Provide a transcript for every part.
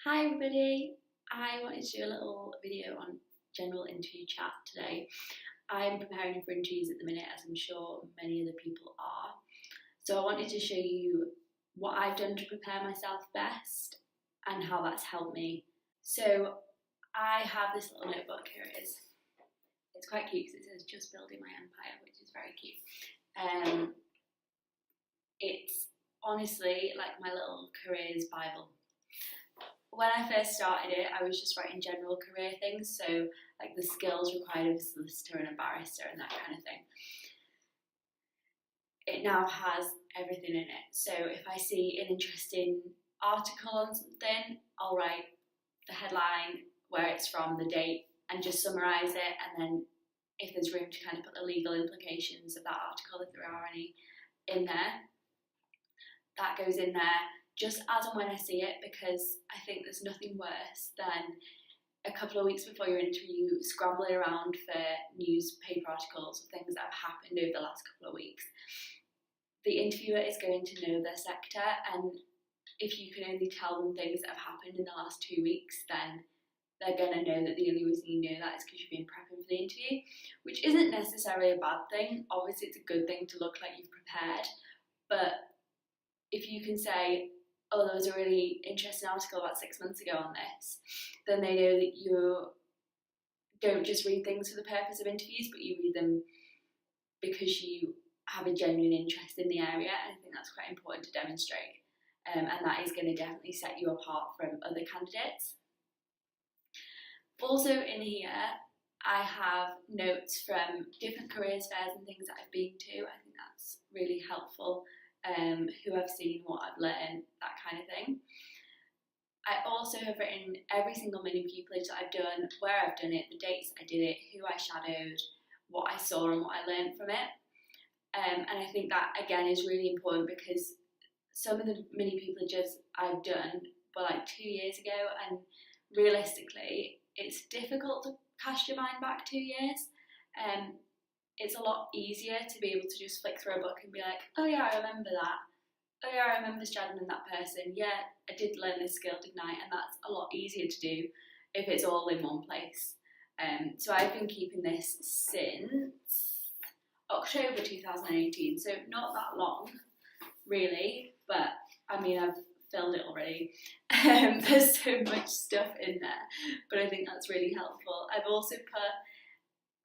Hi everybody, I wanted to do a little video on general interview chat today. I'm preparing for interviews at the minute, as I'm sure many other people are. So I wanted to show you what I've done to prepare myself best and how that's helped me. So I have this little notebook, here it is. It's quite cute because it says just building my empire, which is very cute. It's honestly like my little careers Bible. When I first started it, I was just writing general career things, so like the skills required of a solicitor and a barrister and that kind of thing. It now has everything in it. So if I see an interesting article on something, I'll write the headline, where it's from, the date, and just summarise it. And then if there's room to kind of put the legal implications of that article, if there are any, in there, that goes in there. Just as and when I see it, because I think there's nothing worse than a couple of weeks before your interview scrambling around for newspaper articles or things that have happened over the last couple of weeks. The interviewer is going to know their sector, and if you can only tell them things that have happened in the last 2 weeks, then they're going to know that the only reason you know that is because you've been prepping for the interview, which isn't necessarily a bad thing. Obviously, it's a good thing to look like you've prepared, but if you can say, oh, there was a really interesting article about 6 months ago on this, then they know that you don't just read things for the purpose of interviews, but you read them because you have a genuine interest in the area, and I think that's quite important to demonstrate. And that is going to definitely set you apart from other candidates. Also in here, I have notes from different careers fairs and things that I've been to. I think that's really helpful. Who I've seen, what I've learned, that kind of thing. I also have written every single mini pupillage that I've done, where I've done it, the dates I did it, who I shadowed, what I saw and what I learned from it. And I think that again is really important, because some of the mini pupillages I've done were like 2 years ago, and realistically it's difficult to cast your mind back 2 years. It's a lot easier to be able to just flick through a book and be like, oh yeah, I remember that. Oh yeah, I remember shadowing that person. Yeah, I did learn this skill, didn't I? And that's a lot easier to do if it's all in one place. So I've been keeping this since October 2018, so not that long, really, but I mean, I've filled it already. There's so much stuff in there, but I think that's really helpful. I've also put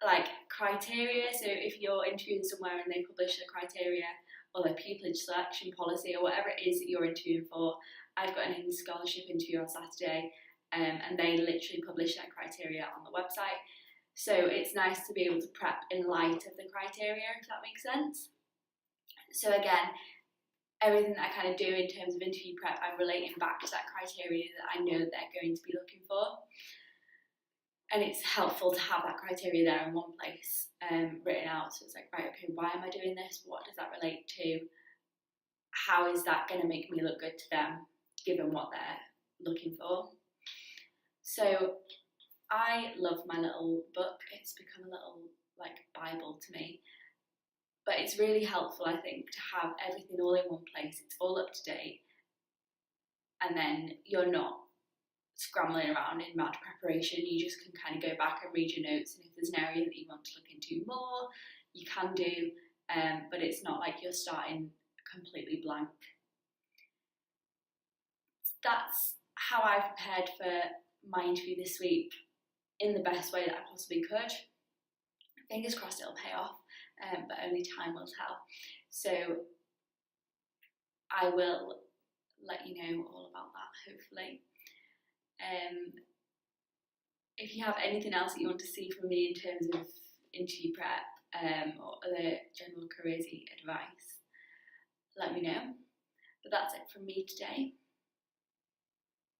like criteria, so if you're interviewing somewhere and they publish the criteria or their pupillage selection policy or whatever it is that you're interviewing for, I've got an in-scholarship interview on Saturday, and they literally publish their criteria on the website, so it's nice to be able to prep in light of the criteria, if that makes sense. So again, everything that I kind of do in terms of interview prep, I'm relating back to that criteria that I know they're going to be looking for. And it's helpful to have that criteria there in one place, written out. So it's like, right, okay, why am I doing this? What does that relate to? How is that going to make me look good to them, given what they're looking for? So I love my little book. It's become a little like Bible to me. But it's really helpful, I think, to have everything all in one place. It's all up to date. And then you're not scrambling around in mad preparation. You just can kind of go back and read your notes, and if there's an area that you want to look into more, you can do, but it's not like you're starting completely blank. That's how I prepared for my interview this week in the best way that I possibly could. Fingers crossed it'll pay off, but only time will tell. So I will let you know all about that, hopefully. If you have anything else that you want to see from me in terms of interview prep or other general careersy advice, let me know. But that's it from me today.